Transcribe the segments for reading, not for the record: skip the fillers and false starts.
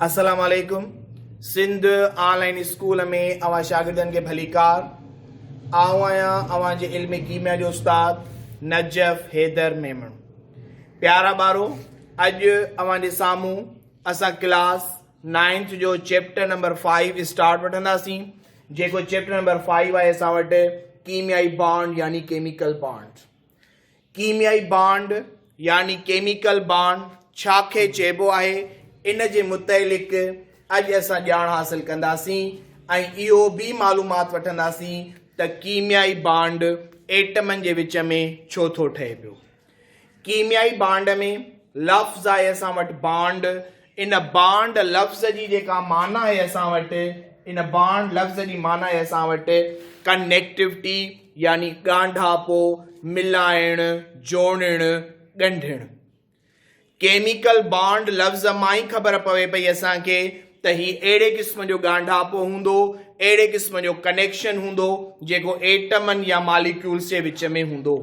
अस्सलाम वालेकुम। Sindh online school में अवां शागिर्दनि खे भलीकार। आऊं आहियां अवां जे इल्म कीमिया जो उस्ताद नजफ हैदर मेमण। प्यारा ॿारो, अॼु अवां जे साम्हूं असां क्लास 9th जो चैप्टर नंबर 5 स्टार्ट वठंदासीं। जेको चैप्टर नंबर 5 आहे असां वटि कीमियाई बॉन्ड यानी केमिकल बॉन्ड। कीमियाई बॉन्ड यानी केमिकल बॉन्ड छा खे चइबो आहे, इन जे मुतलिक़ अॼु असां ॼाण हासिल कंदासीं ऐं इहो बि मालूमात वठंदासीं त कीमियाई बॉन्ड एटमनि जे विच में छो थो ठहे पियो। कीमियाई बॉन्ड में लफ़्ज़ आहे असां वटि बॉन्ड। इन बॉन्ड लफ़्ज़ जी जेका माना आहे असां वटि, इन बॉन्ड लफ़्ज़ जी माना आहे असां वटि कनेक्टिविटी यानी ॻांढापो, मिलाइणु, जोड़णु, ॻंढणु। केमिकल बॉन्ड लफ़्ज़ मां ई ख़बर पवे पई असांखे त ही अहिड़े क़िस्म जो ॻांढापो हूंदो, अहिड़े क़िस्म जो कनेक्शन हूंदो जेको एटमनि या मॉलिक्यूल्स जे विच में हूंदो।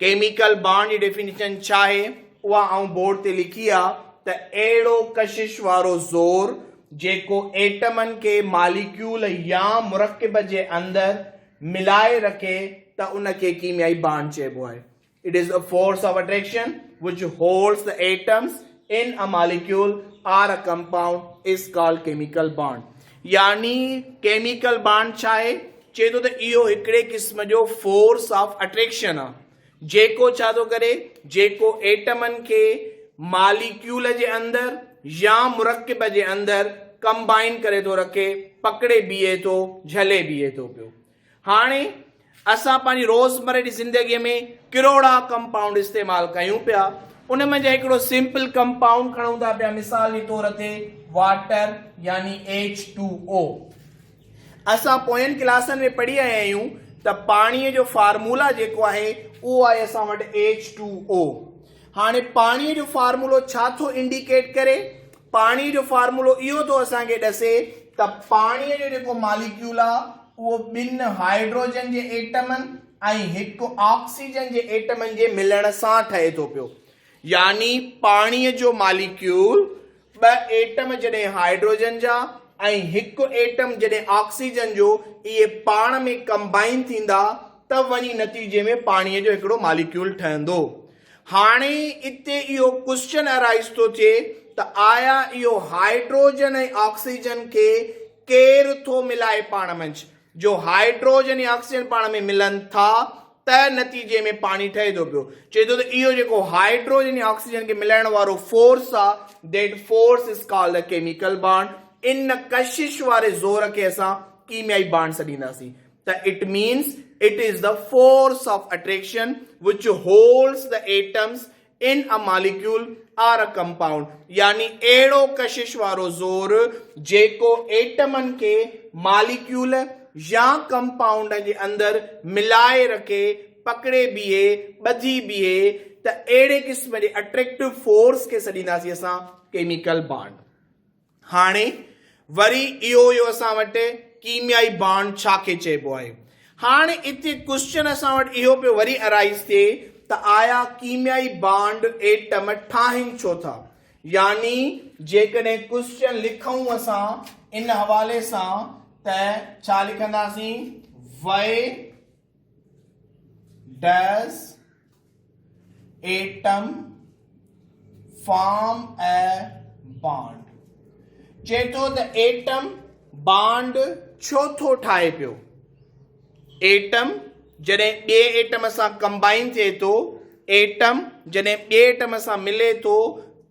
केमिकल बॉन्ड जी डेफिनेशन छा आहे उहा आऊं बोर्ड ते लिखी आहे त अहिड़ो कशिश वारो ज़ोर जेको एटमनि खे मॉलिक्यूल या मुरकिब जे अंदरि मिलाए रखे त उनखे कीमियाई बॉन्ड चइबो आहे। It is a force of attraction which holds the atoms in a molecule or a compound is called chemical bond. यानी chemical bond छा आहे? चए थो त इहो हिकिड़े क़िस्म जो force of attraction आहे जेको छा थो करे, जेको एटमनि खे मॉलिक्यूल जे अंदरि या मुरकिब जे अंदरि कंबाइन करे थो रखे, पकड़े बीहे थो, झले बीहे थो पियो। हाणे असां पंहिंजी रोज़मर्रा जी ज़िंदगीअ में किरोड़ा कंपाउंड इस्तेमालु कयूं पिया। उन में हिकिड़ो सिंपल कंपाउंड खणूं था पिया, मिसाल जे तौर ते वाटर यानी H2O। असां पोयनि क्लासनि में पढ़ी आया आहियूं त पाणीअ जो फार्मूला जेको आहे उहो आहे असां वटि H2O। हाणे पाणीअ जो फार्मूलो छा थो इंडिकेट करे? पाणीअ जो फार्मूलो इहो थो असांखे ॾसे त पाणीअ जो जेको मॉलिक्यूल आहे उहो 2 हाइड्रोजन जे एटमनि ऐं 1 ऑक्सीजन जे एटमनि जे मिलण सां ठहे थो पियो। यानी पाणीअ जो मॉलिक्यूल 2 एटम जॾहिं हाइड्रोजन जा ऐं 1 एटम जॾहिं ऑक्सीजन जो, इहे पाण में कंबाइन थींदा त वञी नतीजे में पाणीअ जो हिकिड़ो मॉलिक्यूल ठहंदो। हाणे इते इहो क्वेश्चन अराइज थो थिए त आया इहो हाइड्रोजन ऐं ऑक्सीजन खे केरु थो मिलाए पाण मंझि? जो हाइड्रोजन या ऑक्सीजन पाण में मिलन था त नतीजे में पानी ठहे थो पियो। चए थो त इहो जेको हाइड्रोजन या ऑक्सीजन खे मिलाइण वारो फोर्स आहे, that force is called the chemical bond. इन कशिश वारे ज़ोर खे असां कीमियाई बॉन्ड सॾींदासीं। त it means it is the force of attraction which holds the atoms in a molecule और अ कंपाउंड। यानी अहिड़ो कशिश वारो ज़ोर जेको एटमनि खे मॉलिक्यूल या कंपाउंड जे अंदरि मिलाए रखे, पकड़े बीहे, ॿधी बीहे, त अहिड़े क़िस्म जे अट्रैक्टिव फोर्स खे सॾींदासीं असां केमिकल बॉन्ड। हाणे वरी इहो असां वटि कीमियाई बॉन्ड छा खे चइबो आहे। हाणे इते क्वेश्चन असां वटि इहो पियो वरी अराइज थिए त आया कीमियाई बॉन्ड एटम ठाहिनि छो था? यानी जेकॾहिं क्वेश्चन लिखूं असां इन हवाले सां त छा लिखंदासीं? Why does atom form a bond? चए थो त एटम बॉन्ड छो थो ठाहे पियो? एटम जॾहिं ॿिए एटम सां कंबाइन थिए थो, एटम जॾहिं ॿिए एटम सां मिले थो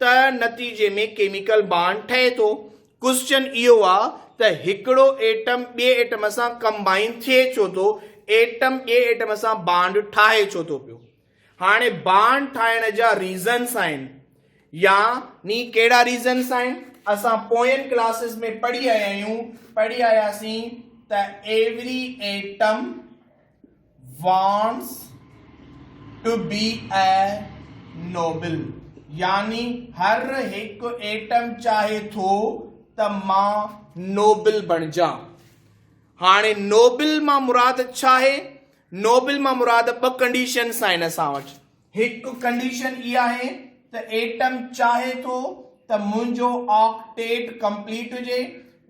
त नतीजे में केमिकल बॉन्ड ठहे थो। क्वेश्चन इहो आहे त हिकिड़ो एटम ॿिए एटम सां कंबाइन थिए छो थो, एटम ॿिए एटम सां बॉन्ड ठाहे छो थो पियो? हाणे बॉन्ड ठाहिण जा रीज़न्स आहिनि, यानी कहिड़ा रीज़न्स आहिनि? असां पोयनि क्लासेस में पढ़ी आयासीं त every atom wants to be a noble। यानी हर हिकु एटम चाहे थो त मां नोबल बणिजा। हाणे नोबल मां मुराद छा आहे? नोबल मां मुराद 2 कंडीशन्स आहिनि असां वटि। हिकु कंडीशन इहा आहे त एटम चाहे थो त मुंहिंजो ऑक्टेट कंप्लीट हुजे,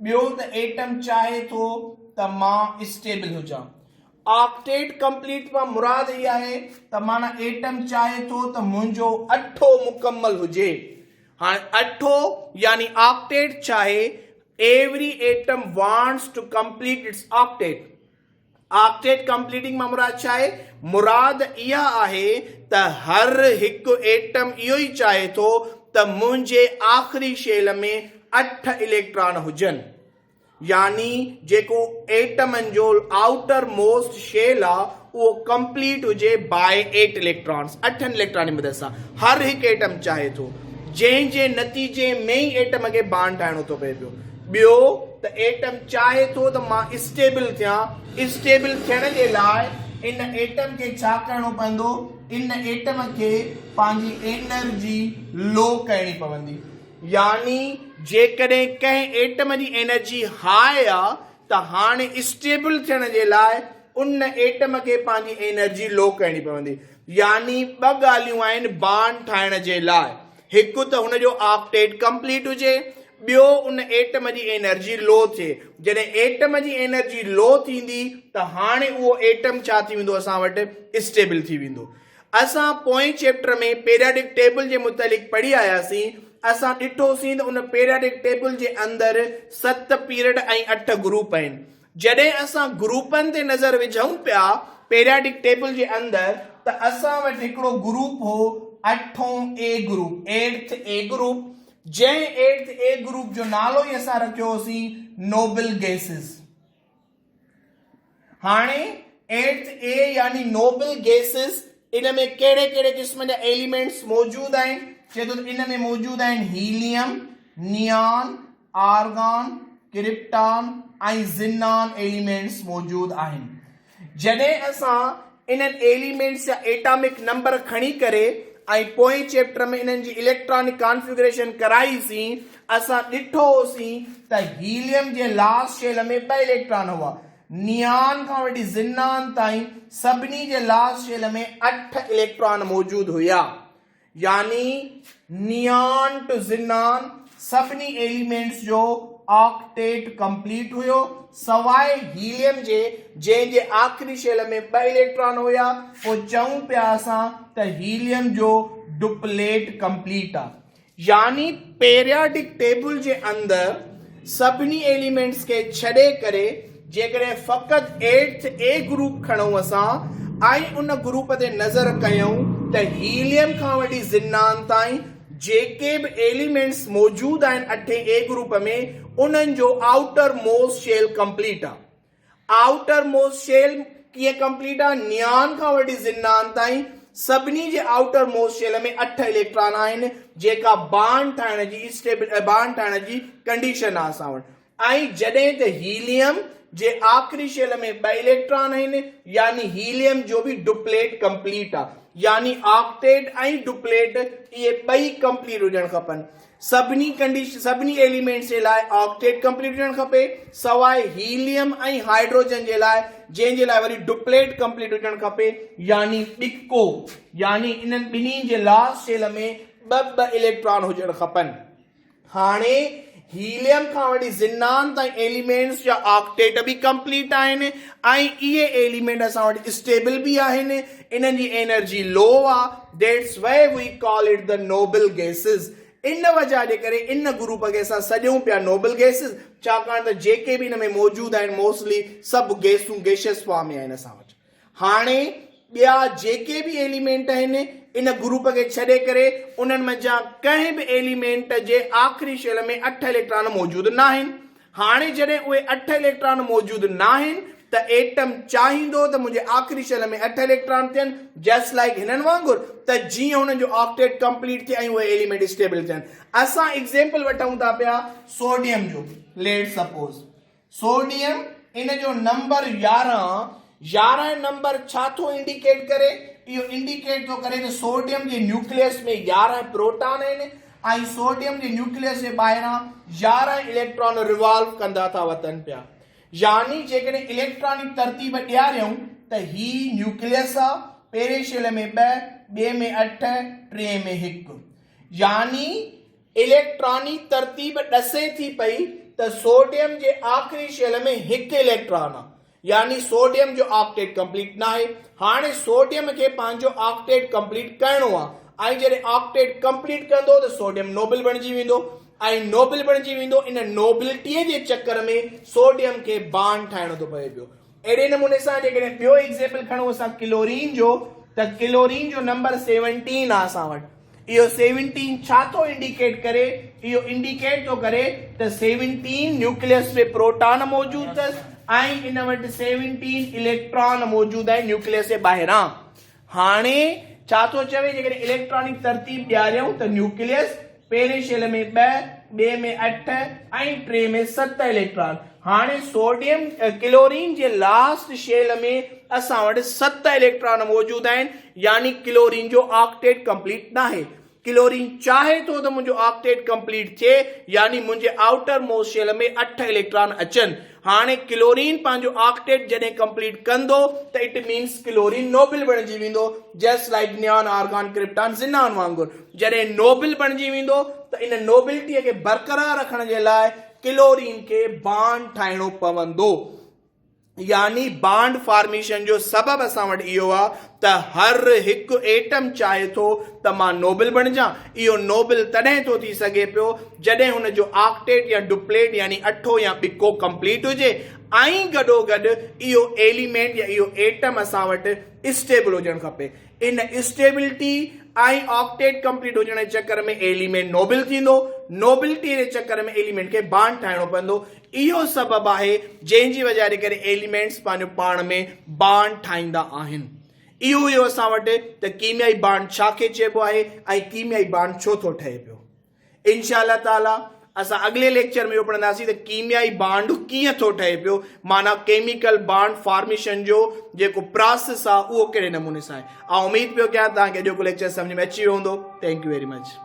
ॿियो त एटम चाहे थो त मां स्टेबल हुजां। ऑक्टेट कंप्लीट मां मुराद इहा आहे त माना एटम चाहे थो त मुंहिंजो अठो मुकम्मल हुजे। हाणे अठो यानी ऑक्टेट चाहे every atom wants to complete its octet. Octet completing मां मुराद छा आहे? मुराद इहा आहे त हर हिकु एटम इहो ई चाहे थो त मुंहिंजे आख़िरी शेल में 8 इलेक्ट्रॉन हुजनि, यानी जेको एटमनि जो आउटर मोस्ट शेल आहे उहो कंप्लीट हुजे बाय 8 इलेक्ट्रॉन्स, 8 इलेक्ट्रॉन जी मदद सां। हर हिकु एटम चाहे थो, जंहिंजे नतीजे में ई एटम खे बांड ठाहिणो थो पए पियो। ॿियो त एटम चाहे थो त मां स्टेबल थियां। स्टेबल थियण जे लाइ इन एटम खे छा करणो पवंदो? इन एटम खे पंहिंजी एनर्जी लो करणी पवंदी। यानी जेकॾहिं कंहिं एटम जी एनर्जी हाई आहे त हाणे स्टेबल थियण जे लाइ उन एटम खे पंहिंजी एनर्जी लो करणी पवंदी। यानी ॿ ॻाल्हियूं आहिनि बांड ठाहिण जे लाइ। हिकु त हुनजो ऑक्टेट कंप्लीट हुजे, ॿियो उन एटम जी एनर्जी लो थिए। जॾहिं एटम जी एनर्जी लो थींदी त हाणे उहो एटम छा थी वेंदो? असां वटि स्टेबल थी वेंदो। असां पोएं चैप्टर में पीरियडिक टेबल जे मुतालिक पढ़ी आयासीं। असां ॾिठोसीं त उन पीरियडिक टेबल जे अंदरि 7 पीरियड ऐं 8 ग्रुप आहिनि। जॾहिं असां ग्रुपनि ते नज़र विझूं पिया पीरियडिक टेबल जे अंदरि त असां वटि हिकिड़ो ग्रुप हो 8 ए ग्रुप, 8th ए ग्रुप, जंहिं 8th ए ग्रुप जो नालो ई असां रखियोसीं नोबल गैसेस। हाणे 8th ए यानी नोबल गैसेस, इन में कहिड़े कहिड़े क़िस्म जा एलिमेंट्स मौजूद आहिनि? चए थो इन में मौजूद आहिनि हीलियम, नियॉन, आर्गॉन, क्रिप्टॉन ऐं ज़िनान एलिमेंट्स मौजूद आहिनि। जॾहिं असां इन्हनि एलिमेंट्स जा एटॉमिक नंबर खणी करे ऐं पोएं चैप्टर में इन्हनि जी इलेक्ट्रॉनिक कॉन्फ़िगरेशन कराईसीं, असां ॾिठोसीं त हीलियम जे लास्ट शेल में 2 इलेक्ट्रॉन हुआ। नियॉन खां वठी ज़िनान ताईं सभिनी जे लास्ट शेल में 8 इलेक्ट्रॉन मौजूद हुया। यानी नियॉन टू ज़िनान सभिनी एलिमेंट्स जो ऑक्टेट कंप्लीट हुयो, सवाइ हीलियम जे जंहिंजे आख़िरी शेल में 2 इलेक्ट्रॉन हुया। पोइ चऊं पिया असां त हीलियम जो डुप्लेट कंप्लीट आहे। यानी पीरियडिक टेबल जे अंदरि सभिनी एलिमेंट्स खे छॾे करे जेकॾहिं फ़क़ति 8th ए ग्रुप खणूं असां ऐं उन ग्रुप ते नज़र कयूं त हीलियम खां वठी ज़िनान ताईं जेके बि एलिमेंट्स मौजूद आहिनि 8th ए ग्रुप में, उन्हनि जो आउटर मोस्ट शेल कंप्लीट आहे। आउटर मोस्ट शेल कीअं कंप्लीट आहे? नियॉन खां वठी ज़िनान ताईं सभिनी जे आउटर मोस्ट शेल में 8 इलेक्ट्रॉन आहिनि, जेका बांड ठाहिण जी स्टेबल बांड ठाहिण जी कंडीशन आहे असां वटि। ऐं जॾहिं त हीलियम जे आख़िरी शेल में 2 इलेक्ट्रॉन आहिनि, यानी हीलियम जो बि डुप्लेट कंप्लीट आहे। यानी ऑक्टेट ऐं डुप्लेट इहे ॿई कंप्लीट हुजण खपनि। सभिनी एलिमेंट्स जे लाइ ऑक्टेट कंप्लीट हुजणु खपे, सवाइ हीलियम ऐं हाइड्रोजन जे लाइ, जंहिंजे लाइ वरी डुप्लेट कंप्लीट हुजणु खपे, यानी ॾिको। यानी इन्हनि ॿिन्ही जे लास्ट शेल में 2 इलेक्ट्रॉन हुजणु खपनि। हाणे हीलियम खां वठी ज़िनान ताईं एलिमेंट्स जा ऑक्टेट बि कंप्लीट आहिनि ऐं इहे एलिमेंट असां वटि स्टेबल बि आहिनि। इन्हनि जी एनर्जी लो आहे। That's why we call it the noble gases. इन वजह जे करे इन ग्रुप खे असां सॾियूं पिया नोबल गैसेस, छाकाणि त जेके बि हिन में मौजूद आहिनि मोस्टली सभु गैसूं गैशियस फॉर्म में आहिनि असां वटि। हाणे ॿिया जेके बि एलिमेंट आहिनि इन ग्रुप खे छॾे करे उन्हनि मंझां कंहिं बि एलिमेंट जे आख़िरी शेल में 8 इलेक्ट्रॉन मौजूद न आहिनि। हाणे जॾहिं उहे 8 इलेक्ट्रॉन मौजूद न आहिनि त एटम चाहींदो त मुंहिंजे आख़िरी शेल में 8 इलेक्ट्रॉन थियनि, जस्ट लाइक हिननि वांगुरु, त जीअं हुननि जो ऑक्टेट कंप्लीट थिए ऐं उहे एलिमेंट स्टेबल थियनि। असां एग्जांपल वठूं था पिया सोडियम जो। लेट सपोज सोडियम, इन जो नंबर 11 नंबर छा थो इंडिकेट करे? इहो इंडिकेट थो करे त सोडियम जे न्यूक्लियस में 11 प्रोटॉन आहिनि ऐं सोडियम जे न्यूक्लियस जे ॿाहिरां 11 इलेक्ट्रॉन रिवॉल्व कंदा था वतन पिया। यानी जेकॾहिं इलेक्ट्रॉनिक तरतीब ॾियारियूं त ही न्यूक्लियस आहे, पहिरें शेल में 2, ॿिए में 8, टे में 1। यानी इलेक्ट्रॉनिक तरतीब ॾसे थी पई त सोडियम जे आख़िरी शेल में हिकु इलेक्ट्रॉन आहे, यानी सोडियम जो ऑक्टेट कंप्लीट न आहे। हाणे सोडियम खे पंहिंजो ऑक्टेट कंप्लीट करणो आहे, ऐं जॾहिं ऑक्टेट कंप्लीट कंदो त सोडियम नोबल बणिजी वेंदो, ऐं नोबल बणिजी वेंदो। इन नोबिलिटीअ जे चक्कर में सोडियम खे बांड ठाहिणो थो पए पियो। अहिड़े नमूने सां जेकॾहिं ॿियो एग्ज़ाम्पल खणूं असां क्लोरीन जो, त क्लोरीन जो नंबर 17 आहे असां वटि। इहो 17 छा थो इंडिकेट करे? इहो इंडिकेट थो करे त 17 न्यूक्लियस में प्रोटॉन मौजूदु अथसि ऐं इन वटि 17 इलेक्ट्रॉन मौजूदु आहिनि न्यूक्लियस जे ॿाहिरां। हाणे छा थो चवे? जेकॾहिं इलेक्ट्रॉनिक तरतीब ॾियारियूं त न्यूक्लियस पहिरें शेल में 2, ॿिए में 8 ऐं 3 में 7 इलेक्ट्रॉन। हाणे सोडियम क्लोरीन जे लास्ट शेल में असां वटि 7 इलेक्ट्रॉन मौजूदु आहिनि, यानी क्लोरीन जो ऑक्टेट कंप्लीट न आहे। क्लोरीन चाहे थो त मुंहिंजो ऑक्टेट कंप्लीट थिए, यानी मुंहिंजे आउटर मोस्ट शेल में 8 इलेक्ट्रॉन अचनि। हाणे क्लोरीन पंहिंजो ऑक्टेट जॾहिं कंप्लीट कंदो त इट मीन्स क्लोरीन नोबल बणिजी वेंदो, just like neon, argon, krypton, xenon वांगुरु। जॾहिं नोबल बणिजी वेंदो त इन नोबिलिटीअ खे बरक़रार रखण जे लाइ क्लोरीन खे बांड ठाहिणो पवंदो, यानी बांड फॉर्मेशन जो सबब असां वटि इहो आहे त हर हिकु एटम चाहे थो त मां नोबल बणिजां। इहो नोबल तॾहिं थो थी सघे पियो जॾहिं हुन जो ऑक्टेट या डुप्लेट यानी अठो या ॿिको कंप्लीट हुजे, ऐं गॾोगॾु इहो एलिमेंट या इहो एटम असां वटि स्टेबल हुजणु खपे। इन स्टेबिलिटी ऐं ऑक्टेट कंप्लीट हुजण जे चक्कर में एलिमेंट नोबल थींदो, नोबिलिटी जे चक्कर में एलिमेंट खे बांड ठाहिणो पवंदो। इहो सबबु आहे जंहिंजी वजह जे करे एलिमेंट्स पंहिंजो पाण में बांड ठाहींदा आहिनि। इहो असां वटि त कीमियाई बांड छा खे चइबो आहे ऐं कीमियाई बांड छो थो ठहे पियो। इंशाअल्लाह ताला असां अॻिले लेक्चर में इहो पढ़ंदासीं त कीमियाई बांड कीअं थो ठहे पियो, माना केमिकल बांड फॉर्मेशन जो जेको प्रोसेस आहे उहो कहिड़े नमूने सां आहे। ऐं उमीद पियो कयां तव्हांखे अॼोको लेक्चर सम्झ में अची वियो हूंदो। Thank U very much.